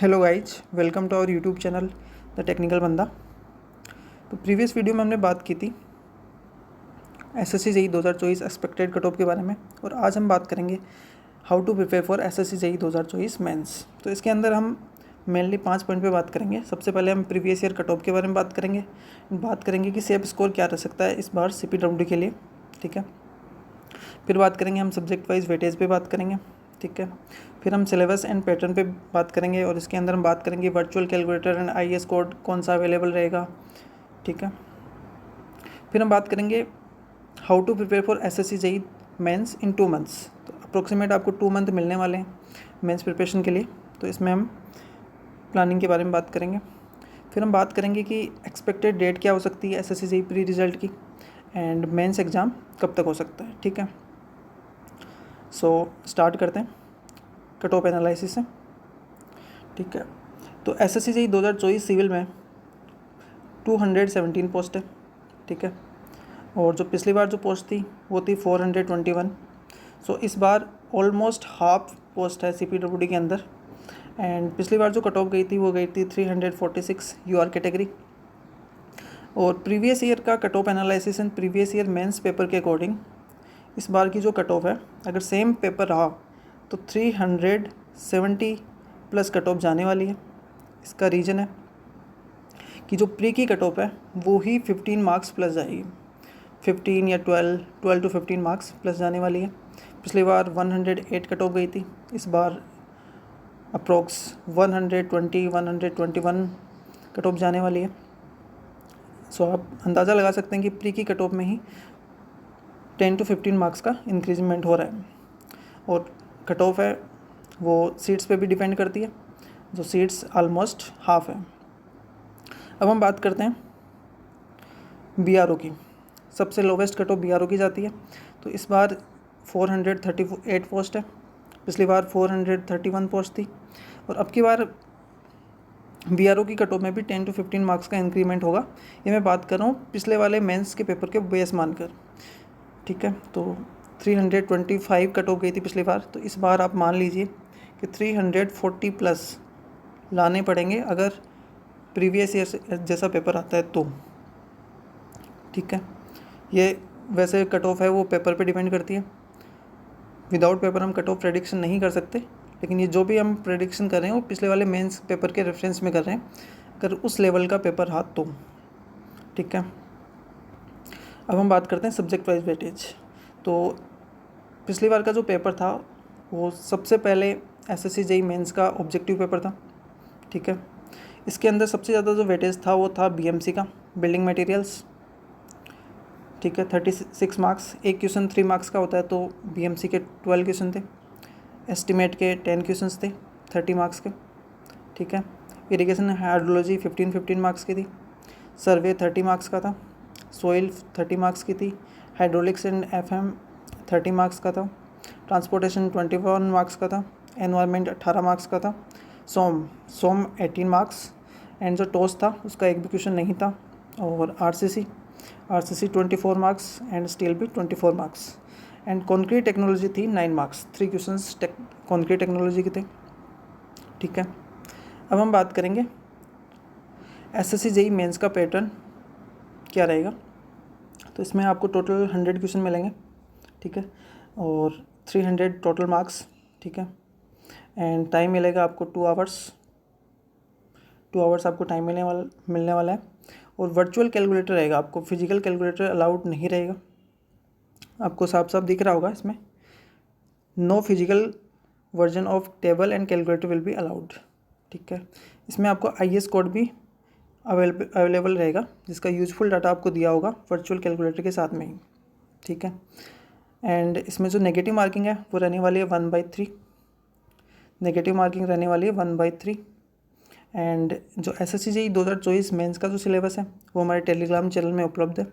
Hello guys, welcome to our YouTube channel the technical Banda. तो previous video में हमने बात की थी SSC JE 2024 expected cut off के बारे में, और आज हम बात करेंगे how to prepare for SSC JE 2024 mains. तो इसके अंदर हम मेनली 5 पॉइंट पे बात करेंगे। सबसे पहले हम प्रीवियस ईयर कट ऑफ के बारे में बात करेंगे कि सेफ स्कोर क्या रह सकता है इस बार सीपीडब्ल्यूडी के लिए, ठीक है। फिर बात करेंगे हम सब्जेक्ट वाइज वेटेज पे बात करेंगे, ठीक है। फिर हम सिलेबस एंड पैटर्न पे बात करेंगे, और इसके अंदर हम बात करेंगे virtual calculator and IAS code कौन सा अवेलेबल रहेगा, ठीक है। फिर हम बात करेंगे how to prepare for SSC JE mains in 2 months. तो अप्रोक्सीमेट आपको 2 मंथ मिलने वाले हैं मेंस प्रिपरेशन के लिए, तो इसमें हम प्लानिंग के बारे में बात करेंगे। फिर हम बात करेंगे कि एक्सपेक्टेड डेट क्या हो सकती है एसएससी जेईई प्री रिजल्ट की, एंड मेंस एग्ज़ाम कब तक हो सकता है, ठीक है। सो स्टार्ट करते हैं कट ऑफ एनालिसिस से, ठीक है। तो एसएससी जेईई 2024 सिविल में 217 पोस्ट है, ठीक है। और जो पिछली बार जो पोस्ट थी वो थी 421। सो इस बार ऑलमोस्ट हाफ पोस्ट है सीपीडब्ल्यूडी के अंदर। एंड पिछली बार जो कट ऑफ गई थी वो गई थी 346 यूआर कैटेगरी। और प्रीवियस ईयर का cut off analysis and previous year mains paper के अकॉर्डिंग इस बार की जो कट ऑफ है, अगर सेम पेपर रहा तो 370 प्लस कट ऑफ जाने वाली है। इसका रीज़न है कि जो प्री की कट ऑफ है वो ही 15 मार्क्स प्लस जाएगी, 15 या 12 टू 15 मार्क्स प्लस जाने वाली है। पिछली बार 108 कट ऑफ गई थी, इस बार अप्रोक्स 121 कट ऑफ जाने वाली है। सो आप अंदाज़ा लगा सकते हैं कि प्री की कट ऑफ में ही 10 टू 15 मार्क्स का इंक्रीजमेंट हो रहा है। और कट ऑफ है वो सीट्स पे भी डिपेंड करती है, जो सीट्स ऑलमोस्ट हाफ है। अब हम बात करते हैं बीआरओ की। सबसे लोवेस्ट कट ऑफ बीआरओ की जाती है, तो इस बार 438 पोस्ट है, पिछली बार 431 पोस्ट थी। और अब की बार बीआरओ की कट ऑफ में भी 10 टू 15 मार्क्स का इंक्रीमेंट होगा। ये मैं बात कर रहा हूँ पिछले वाले मेंस के पेपर के बेस मानकर, ठीक है। तो 325 कट ऑफ गई थी पिछली बार, तो इस बार आप मान लीजिए कि 340 प्लस लाने पड़ेंगे अगर प्रीवियस ईयर जैसा पेपर आता है तो, ठीक है। ये वैसे कट ऑफ है वो पेपर पे डिपेंड करती है, विदाउट पेपर हम कट ऑफ प्रेडिक्शन नहीं कर सकते, लेकिन ये जो भी हम प्रेडिक्शन कर रहे हैं वो पिछले वाले मेंस पेपर के रेफरेंस में कर रहे हैं, अगर उस लेवल का पेपर रहा तो, ठीक है। अब हम बात करते हैं सब्जेक्ट वाइज वेटेज। तो पिछली बार का जो पेपर था वो सबसे पहले एसएससी जेईई मेंस का ऑब्जेक्टिव पेपर था, ठीक है। इसके अंदर सबसे ज़्यादा जो वेटेज था वो था बीएमसी का, बिल्डिंग मटेरियल्स, ठीक है। 36 मार्क्स, एक क्वेश्चन 3 मार्क्स का होता है, तो बीएमसी के 12 क्वेश्चन थे, एस्टिमेट के 10 क्वेश्चंस थे 30 मार्क्स के, ठीक है। इरिगेशन हाइड्रोलॉजी 15 मार्क्स की थी, सर्वे 30 मार्क्स का था, सोइल 30 मार्क्स की थी, हाइड्रोलिक्स एंड एफएम 30 मार्क्स का था, ट्रांसपोर्टेशन 21 मार्क्स का था, एनवायरनमेंट 18 मार्क्स का था, सोम 18 मार्क्स, एंड जो टॉस था उसका एक भी क्वेश्चन नहीं था। और आरसीसी 24 मार्क्स, एंड स्टील भी 24 मार्क्स, एंड कॉन्क्रीट टेक्नोलॉजी थी 9 मार्क्स, 3 क्वेश्चंस कॉन्क्रीट टेक्नोलॉजी के थे, ठीक है। अब हम बात करेंगे एसएससी जेईई मेंस का पैटर्न क्या रहेगा। तो इसमें आपको टोटल 100 क्वेश्चन मिलेंगे, ठीक है, और 300 टोटल मार्क्स, ठीक है। एंड टाइम मिलेगा आपको 2 आवर्स आपको टाइम मिलने वाला है। और वर्चुअल कैलकुलेटर रहेगा, आपको फिजिकल कैलकुलेटर अलाउड नहीं रहेगा। आपको साफ साफ दिख रहा होगा इसमें, no physical version of table and calculator will be allowed, ठीक है। इसमें आपको आईएएस कोड भी अवेलेबल रहेगा, जिसका यूजफुल डाटा आपको दिया होगा वर्चुअल कैलकुलेटर के साथ में ही, ठीक है। एंड इसमें जो नेगेटिव मार्किंग है वो रहने वाली है 1/3, नेगेटिव मार्किंग रहने वाली है 1/3। एंड जो एसएससी जेईई 2024 मेंस का जो सिलेबस है वो हमारे टेलीग्राम चैनल में उपलब्ध है,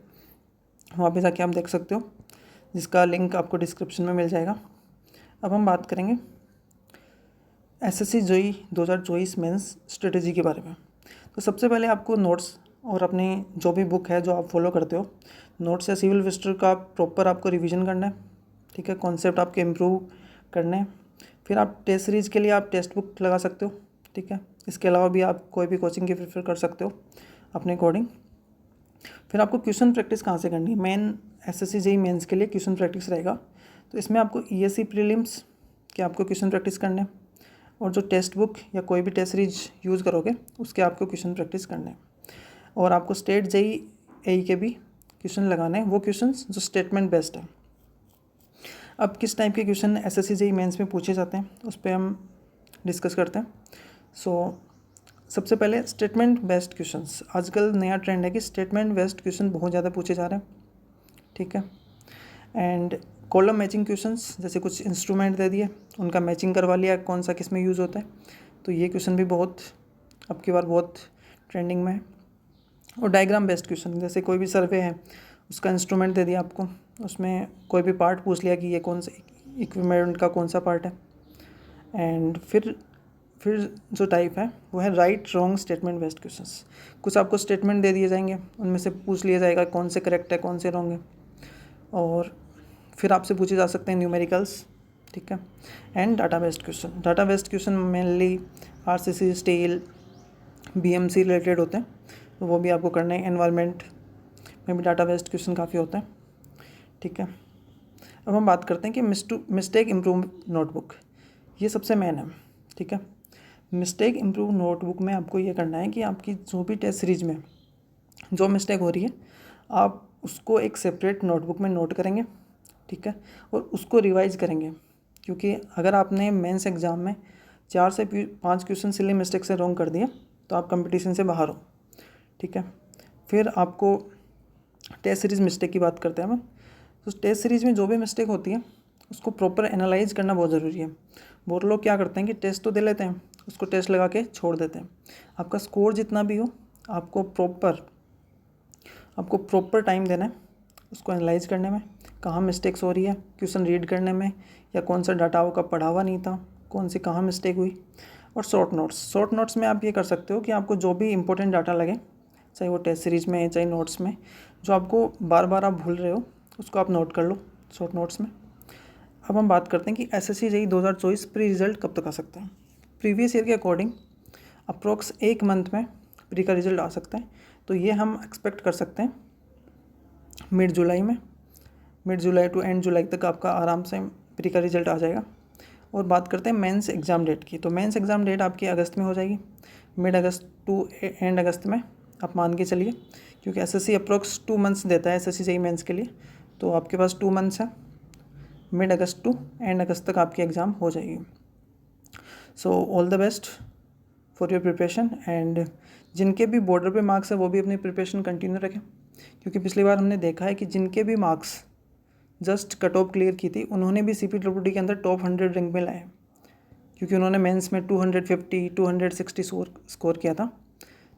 वहाँ पे जाके आप देख सकते हो, जिसका लिंक आपको डिस्क्रिप्शन में मिल जाएगा। अब हम बात करेंगे एसएससी जेईई 2024 मेंस स्ट्रेटेजी के बारे में। तो सबसे पहले आपको नोट्स और अपनी जो भी बुक है जो आप फॉलो करते हो, नोट्स या सिविल विजिटर का प्रॉपर आपको रिवीजन करना है, ठीक है। कॉन्सेप्ट आपके इम्प्रूव करने हैं। फिर आप टेस्ट सीरीज़ के लिए आप टेक्स्ट बुक लगा सकते हो, ठीक है। इसके अलावा भी आप कोई भी कोचिंग की प्रेफर कर सकते हो अपने अकॉर्डिंग। फिर आपको क्वेश्चन प्रैक्टिस कहाँ से करनी है, मेन एसएससी जेईई मेंस के लिए क्वेश्चन प्रैक्टिस रहेगा। तो इसमें आपको ईएससी प्रीलिम्स के आपको क्वेश्चन प्रैक्टिस करने हैं, और जो टेक्स्ट बुक या कोई भी टेस्ट सीरीज यूज़ करोगे उसके आपको क्वेश्चन प्रैक्टिस करने हैं। और आपको स्टेट जेईई एई के भी क्वेश्चन लगाने हैं, वो क्वेश्चन जो स्टेटमेंट बेस्ड है। अब किस टाइप के क्वेश्चन एसएससी जेईई मेंस में पूछे जाते हैं उस पर हम डिस्कस करते हैं। सबसे पहले स्टेटमेंट बेस्ड क्वेश्चंस, आजकल नया ट्रेंड है कि स्टेटमेंट बेस्ड क्वेश्चन बहुत ज़्यादा पूछे जा रहे हैं, ठीक है। एंड कॉलम मैचिंग क्वेश्चंस, जैसे कुछ इंस्ट्रूमेंट दे दिए उनका मैचिंग करवा लिया कौन सा किस में यूज़ होता है, तो ये क्वेश्चन भी बहुत अब की बार बहुत ट्रेंडिंग में है। और डायग्राम बेस्ड क्वेश्चन, जैसे कोई भी सर्वे है उसका इंस्ट्रूमेंट दे दिया आपको, उसमें कोई भी पार्ट पूछ लिया कि ये कौन सा इक्विपमेंट का कौन सा पार्ट है। एंड फिर जो टाइप है वो है right wrong statement based questions. कुछ आपको स्टेटमेंट दे दिए जाएंगे, उनमें से पूछ लिया जाएगा कौन से करेक्ट है कौन से रॉन्ग है, और फिर आपसे पूछे जा सकते हैं न्यूमेरिकल्स, ठीक है। And data based question, data based question mainly RCC, steel, BMC related होते हैं, तो वो भी आपको करना है। एनवायरनमेंट में भी डाटा बेस्ड क्वेश्चन काफ़ी होते हैं, ठीक है। अब हम बात करते हैं कि मिस्टेक इम्प्रूव नोटबुक, ये सबसे मेन है, ठीक है। मिस्टेक इम्प्रूव नोटबुक में आपको ये करना है कि आपकी जो भी टेस्ट सीरीज में जो मिस्टेक हो रही है आप उसको एक सेपरेट नोटबुक में नोट करेंगे, ठीक है, और उसको रिवाइज करेंगे। क्योंकि अगर आपने मेंस एग्ज़ाम में 4 से 5 क्वेश्चन सिली मिस्टेक से रॉन्ग कर दिए तो आप कंपटीशन से बाहर हो, ठीक है। फिर आपको टेस्ट सीरीज़ मिस्टेक की बात करते हैं हम, तो टेस्ट सीरीज़ में जो भी मिस्टेक होती है उसको प्रॉपर एनालाइज करना बहुत ज़रूरी है। बहुत लोग क्या करते हैं कि टेस्ट तो दे लेते हैं, उसको टेस्ट लगा के छोड़ देते हैं। आपका स्कोर जितना भी हो आपको प्रॉपर टाइम देना है उसको एनालाइज करने में, कहाँ मिस्टेक्स हो रही है, क्वेश्चन रीड करने में, या कौन सा डाटा आपका पढ़ा हुआ नहीं था, कौन सी कहाँ मिस्टेक हुई। और शॉर्ट नोट्स में आप ये कर सकते हो कि आपको जो भी इंपॉर्टेंट डाटा लगे, चाहे वो टेस्ट सीरीज़ में चाहे नोट्स में, जो आपको बार बार आप भूल रहे हो उसको आप नोट कर लो शॉर्ट नोट्स में। अब हम बात करते हैं कि एसएससी जेईई 2024 प्री रिजल्ट कब तक आ सकता है। प्रीवियस ईयर के अकॉर्डिंग अप्रोक्स 1 मंथ में प्री का रिजल्ट आ सकता है, तो ये हम एक्सपेक्ट कर सकते हैं मिड जुलाई टू एंड जुलाई तक आपका आराम से प्री का रिजल्ट आ जाएगा। और बात करते हैं मेंस एग्ज़ाम डेट की, तो मेंस एग्ज़ाम डेट आपकी अगस्त में हो जाएगी, mid August to and August में आप मान के चलिए, क्योंकि एसएससी अप्रोक्स 2 मंथ्स देता है एसएससी जेईई मेंस के लिए, तो आपके पास 2 मंथ्स है, mid August to and August तक आपकी एग्ज़ाम हो जाएगी। So all the best for your preparation. And जिनके भी बॉर्डर पे मार्क्स है वो भी अपनी प्रिपरेशन कंटिन्यू रखें, क्योंकि पिछली बार हमने देखा है कि जिनके भी marks just cut off clear की थी उन्होंने भी CPTTT के अंदर टॉप 100 रैंक में लाए, क्योंकि उन्होंने मेंस में 250 260 स्कोर किया था।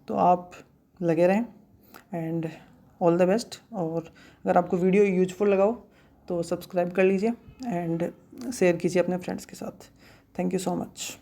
तो आप लगे रहें एंड ऑल द बेस्ट। और अगर आपको वीडियो यूजफुल लगा हो तो सब्सक्राइब कर लीजिए एंड शेयर कीजिए अपने फ्रेंड्स के साथ। Thank you so much.